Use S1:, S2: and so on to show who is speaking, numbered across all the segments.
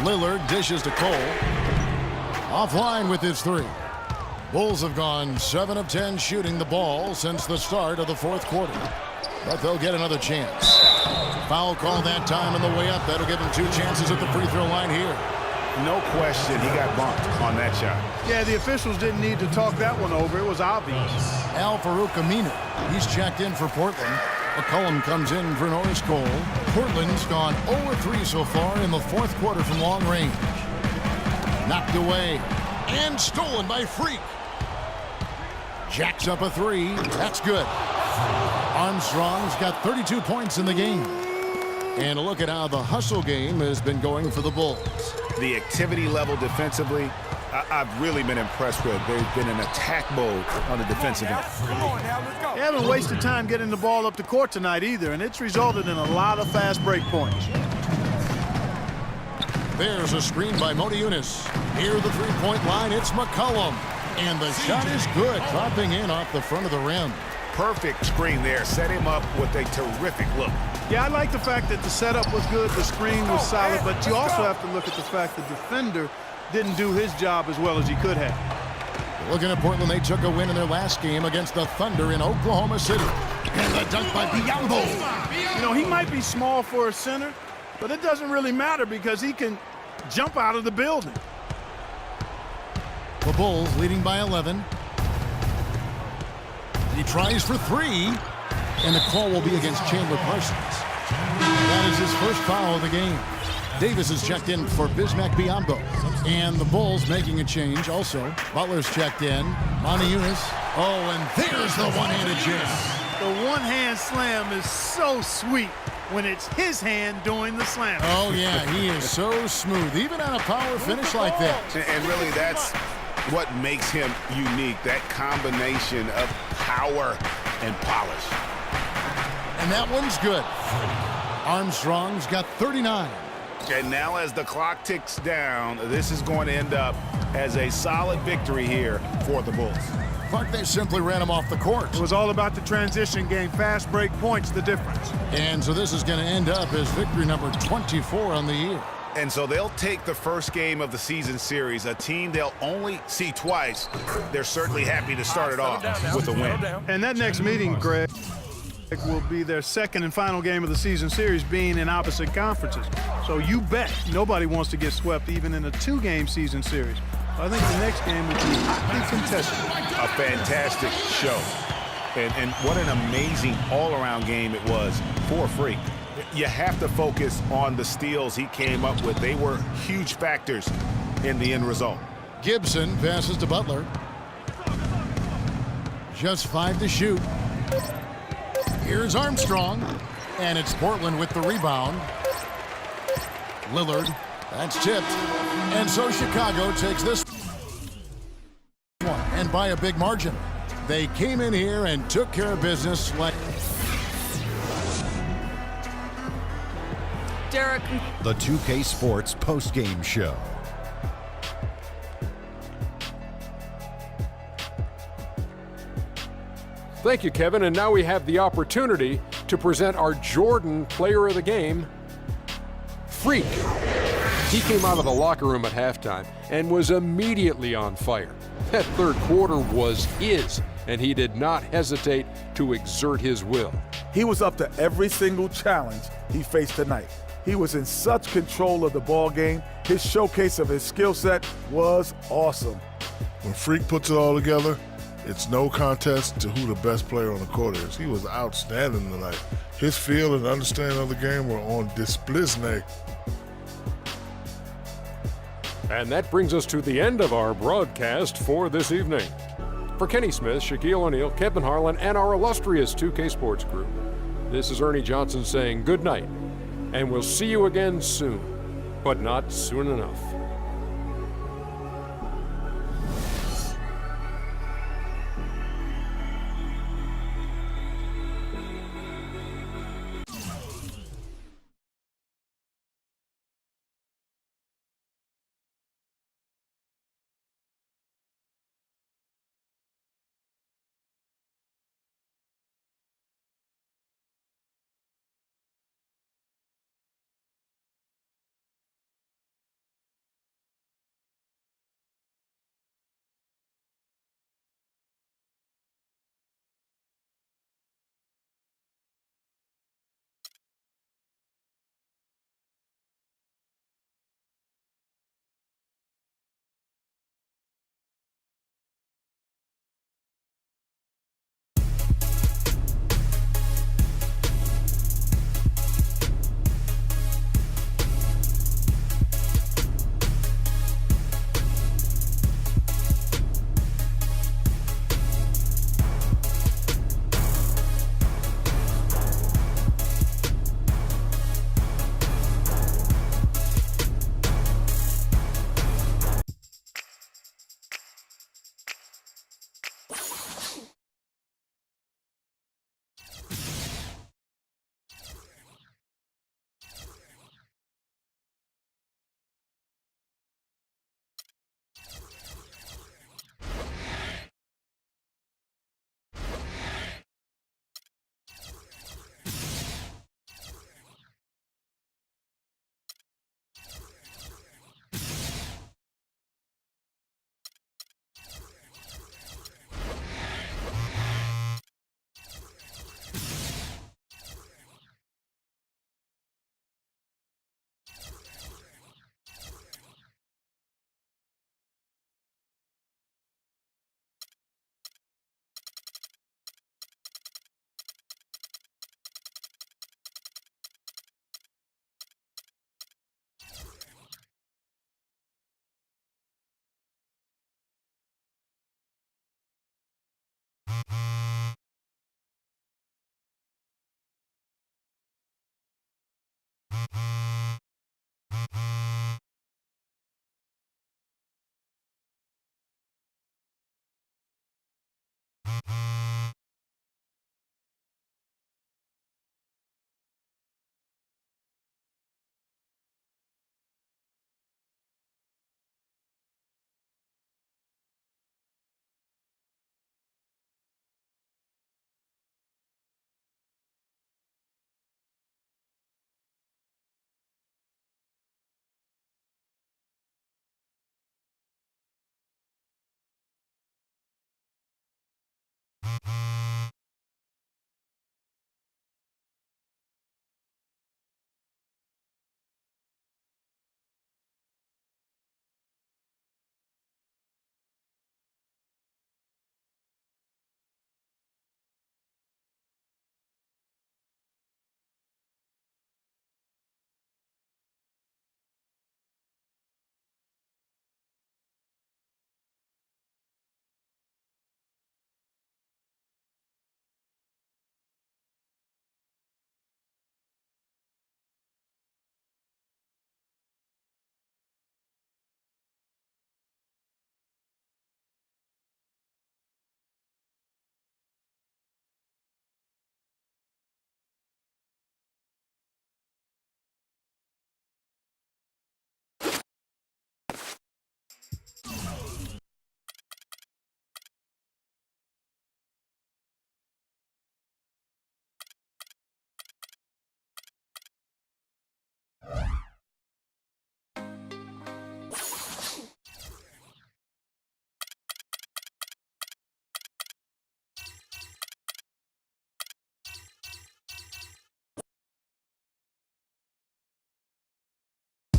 S1: Lillard dishes to Cole. Offline with his three. Bulls have gone 7 of 10 shooting the ball since the start of the fourth quarter. But they'll get another chance. Foul call that time on the way up. That'll give him 2 chances at the free throw line here.
S2: No question he got bumped on that shot.
S3: Yeah, the officials didn't need to talk that one over. It was obvious.
S1: Al-Farouq Aminu. He's checked in for Portland. McCollum comes in for Norris Cole. Portland's gone 0-3 so far in the fourth quarter from long range. Knocked away and stolen by Freak. Jacks up a 3. That's good. Armstrong's got 32 points in the game. And a look at how the hustle game has been going for the Bulls.
S2: The activity level defensively, I've really been impressed with. They've been in attack mode on the defensive end.
S3: They haven't wasted time getting the ball up the court tonight either, and it's resulted in a lot of fast break points.
S1: There's a screen by Modi Yunus. Near the three-point line, it's McCollum. And the shot is good, dropping in off the front of the rim.
S2: Perfect screen there. Set him up with a terrific look.
S3: Yeah, I like the fact that the setup was good, the screen was solid, but you also have to look at the fact the defender didn't do his job as well as he could have.
S1: Looking at Portland, they took a win in their last game against the Thunder in Oklahoma City. And the dunk by Biyombo.
S3: You know, he might be small for a center, but it doesn't really matter because he can jump out of the building.
S1: The Bulls leading by 11. He tries for 3, and the call will be against Chandler Parsons. That is his first foul of the game. Davis is checked in for Bismack Biyombo. And the Bulls making a change also. Butler's checked in. Monty Yunus. Oh, and there's the one-handed jam.
S3: The one-hand slam is so sweet when it's his hand doing the slam.
S1: Oh, yeah, he is so smooth, even on a power finish like that.
S2: And really, that's what makes him unique, that combination of power and polish.
S1: And that one's good. Armstrong's got 39.
S2: And now as the clock ticks down, this is going to end up as a solid victory here for the Bulls.
S1: Clark, they simply ran him off the court.
S3: It was all about the transition game. Fast break points, the difference.
S1: And so this is going to end up as victory number 24 on the year.
S2: And so they'll take the first game of the season series, a team they'll only see twice. They're certainly happy to start it off with a win.
S3: And that next meeting, Greg, will be their second and final game of the season series, being in opposite conferences. So you bet nobody wants to get swept even in a 2-game season series. I think the next game will be hotly contested.
S2: A fantastic show. And what an amazing all-around game it was for Freak. You have to focus on the steals he came up with. They were huge factors in the end result.
S1: Gibson passes to Butler. Just 5 to shoot. Here's Armstrong. And it's Portland with the rebound. Lillard. That's tipped. And so Chicago takes this one, and by a big margin. They came in here and took care of business like
S4: Derek.
S5: The 2K Sports postgame show.
S6: Thank you, Kevin. And now we have the opportunity to present our Jordan Player of the Game, Freak. He came out of the locker room at halftime and was immediately on fire. That third quarter was his, and he did not hesitate to exert his will.
S7: He was up to every single challenge he faced tonight. He was in such control of the ball game. His showcase of his skill set was awesome.
S8: When Freak puts it all together, it's no contest to who the best player on the court is. He was outstanding tonight. His feel and understanding of the game were on display.
S6: And that brings us to the end of our broadcast for this evening. For Kenny Smith, Shaquille O'Neal, Kevin Harlan, and our illustrious 2K Sports Group, this is Ernie Johnson saying good night, and we'll see you again soon, but not soon enough.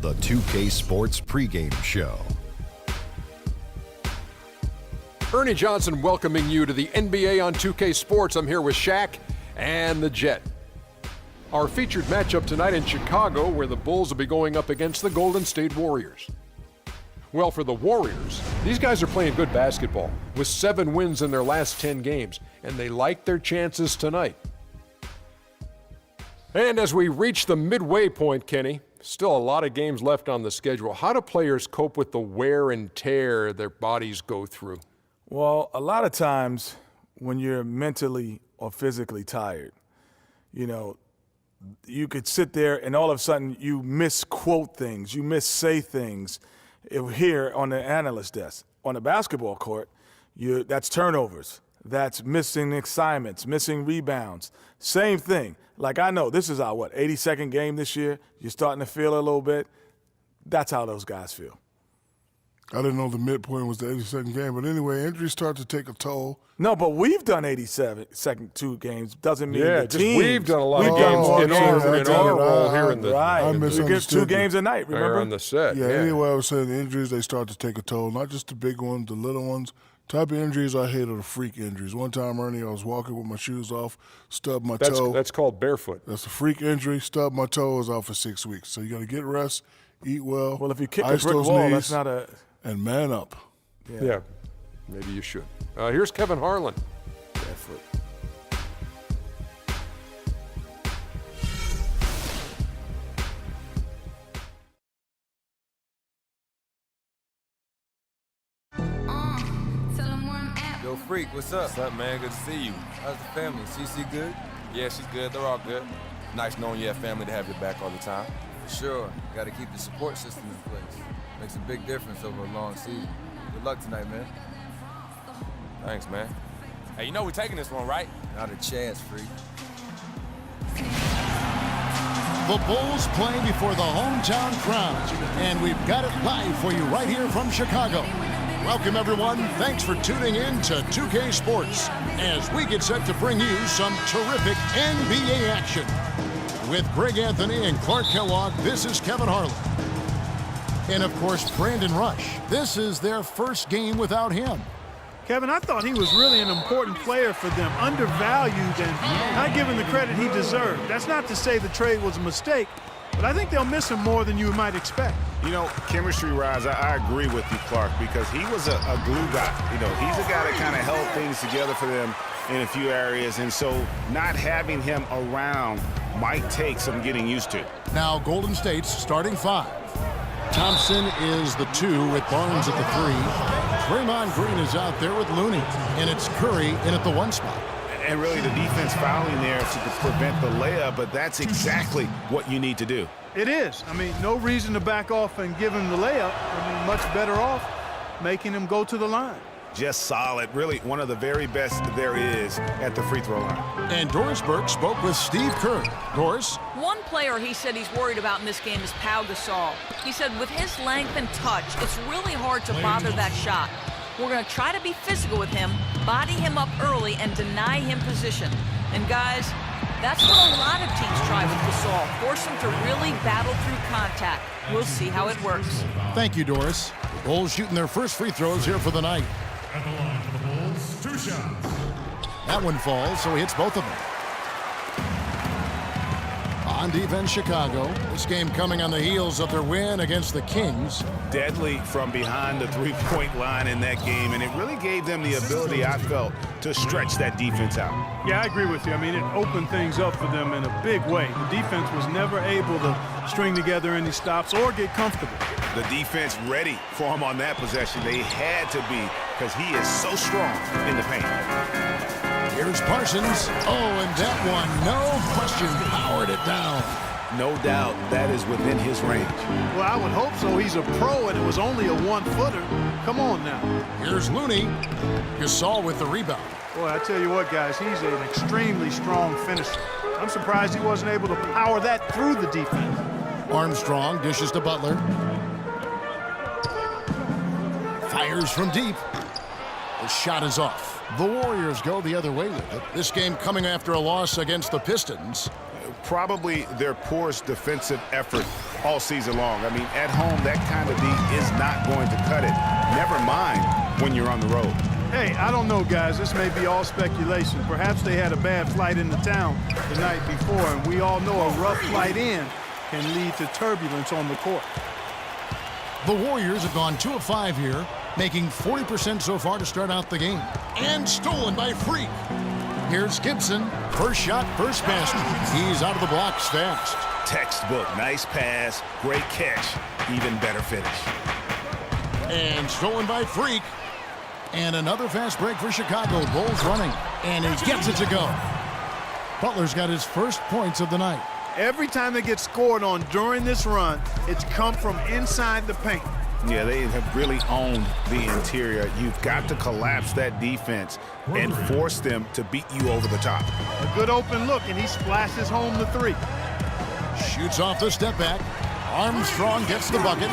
S5: the 2K Sports pregame show.
S6: Ernie Johnson welcoming you to the NBA on 2K Sports. I'm here with Shaq and the Jet. Our featured matchup tonight in Chicago, where the Bulls will be going up against the Golden State Warriors. Well, for the Warriors, these guys are playing good basketball with 7 wins in their last 10 games, and they like their chances tonight. And as we reach the midway point, Kenny, still a lot of games left on the schedule. How do players cope with the wear and tear their bodies go through?
S7: Well, a lot of times when you're mentally or physically tired, you know, you could sit there and all of a sudden you misquote things, you missay things here on the analyst desk. On the basketball court, that's turnovers, that's missing assignments, missing rebounds. Same thing. Like I know this is our, 82nd game this year. You're starting to feel it a little bit. That's how those guys feel.
S8: I didn't know the midpoint was the 82nd game, but anyway, injuries start to take a toll.
S7: No, but we've done 2 games. Doesn't mean the team.
S6: We've done a lot of games in our role here in the
S8: I misunderstood
S7: 2 games a night, remember?
S6: on the set.
S8: Yeah, anyway, I was saying the injuries, they start to take a toll, not just the big ones, the little ones. Type of injuries I hate are the freak injuries. One time, Ernie, I was walking with my shoes off, stubbed my toe.
S6: That's called barefoot.
S8: That's a freak injury. Stubbed my toe, was out for 6 weeks. So you got to get rest, eat well.
S7: Well, if you kick a
S8: ice
S7: brick
S8: those
S7: wall,
S8: knees,
S7: that's not a...
S8: and man up.
S6: Yeah, maybe you should. Here's Kevin Harlan.
S7: Barefoot.
S4: Yo, Freak, what's up? What's up, man? Good to see you. How's the family? CC good? Yeah, she's good. They're all good. Nice knowing you have family to have your back all the time. For sure. Got to keep the support system in place. Makes a big difference over a long season. Good luck tonight, man. Thanks, man. Hey, you know we're taking this one, right? Not a chance, Freak.
S1: The Bulls play before the hometown crowd, and we've got it live for you right here from Chicago. Welcome, everyone. Thanks for tuning in to 2K Sports as we get set to bring you some terrific NBA action. With Greg Anthony and Clark Kellogg, this is Kevin Harlan. And, of course, Brandon Rush. This is their first game without him.
S3: Kevin, I thought he was really an important player for them, undervalued and not given the credit he deserved. That's not to say the trade was a mistake, but I think they'll miss him more than you might expect.
S2: You know, chemistry-wise, I agree with you, Clark, because he was a glue guy. You know, he's a guy that kind of held things together for them in a few areas, and so not having him around might take some getting used to.
S1: Now, Golden State's starting 5. Thompson is the 2 with Barnes at the 3. Draymond Green is out there with Looney, and it's Curry in at the 1 spot.
S2: And really the defense fouling there to prevent the layup, but that's exactly what you need to do.
S3: It is. I mean, no reason to back off and give him the layup. I mean, much better off making him go to the line.
S2: Just solid. Really one of the very best there is at the free throw line.
S1: And Doris Burke spoke with Steve Kerr. Doris?
S9: One player he said he's worried about in this game is Pau Gasol. He said with his length and touch, it's really hard to bother that shot. We're going to try to be physical with him, body him up early, and deny him position. And guys, that's what a lot of teams try with Gasol. Force him to really battle through contact. We'll see how it works.
S1: Thank you, Doris. The Bulls shooting their first free throws here for the night.
S10: At the line for the Bulls, 2 shots.
S1: That one falls, so he hits both of them. On defense, Chicago. This game coming on the heels of their win against the Kings.
S2: Deadly from behind the three-point line in that game, and it really gave them the ability, I felt, to stretch that defense out.
S3: Yeah, I agree with you. I mean, it opened things up for them in a big way. The defense was never able to string together any stops or get comfortable.
S2: The defense ready for him on that possession. They had to be, because he is so strong in the paint.
S1: Here's Parsons. Oh, and that one, no question, powered it down.
S2: No doubt that is within his range.
S3: Well, I would hope so. He's a pro, and it was only a 1-footer. Come on now.
S1: Here's Looney. Gasol with the rebound.
S3: Boy, I tell you what, guys, he's an extremely strong finisher. I'm surprised he wasn't able to power that through the defense.
S1: Armstrong dishes to Butler. Fires from deep. The shot is off. The Warriors go the other way with it. This game coming after a loss against the Pistons.
S2: Probably their poorest defensive effort all season long. I mean, at home, that kind of D is not going to cut it. Never mind when you're on the road.
S3: Hey, I don't know, guys. This may be all speculation. Perhaps they had a bad flight into town the night before, and we all know a rough flight in can lead to turbulence on the court.
S1: The Warriors have gone 2 of 5 here, making 40% so far to start out the game. And stolen by Freak. Here's Gibson. First shot, first basket. He's out of the blocks fast.
S2: Textbook. Nice pass, great catch, even better finish.
S1: And stolen by Freak. And another fast break for Chicago. Bulls running. And he gets it to go. Butler's got his first points of the night.
S3: Every time they get scored on during this run, it's come from inside the paint.
S2: Yeah, they have really owned the interior. You've got to collapse that defense and force them to beat you over the top.
S3: A good open look, and he splashes home the three.
S1: Shoots off the step back. Armstrong gets the bucket.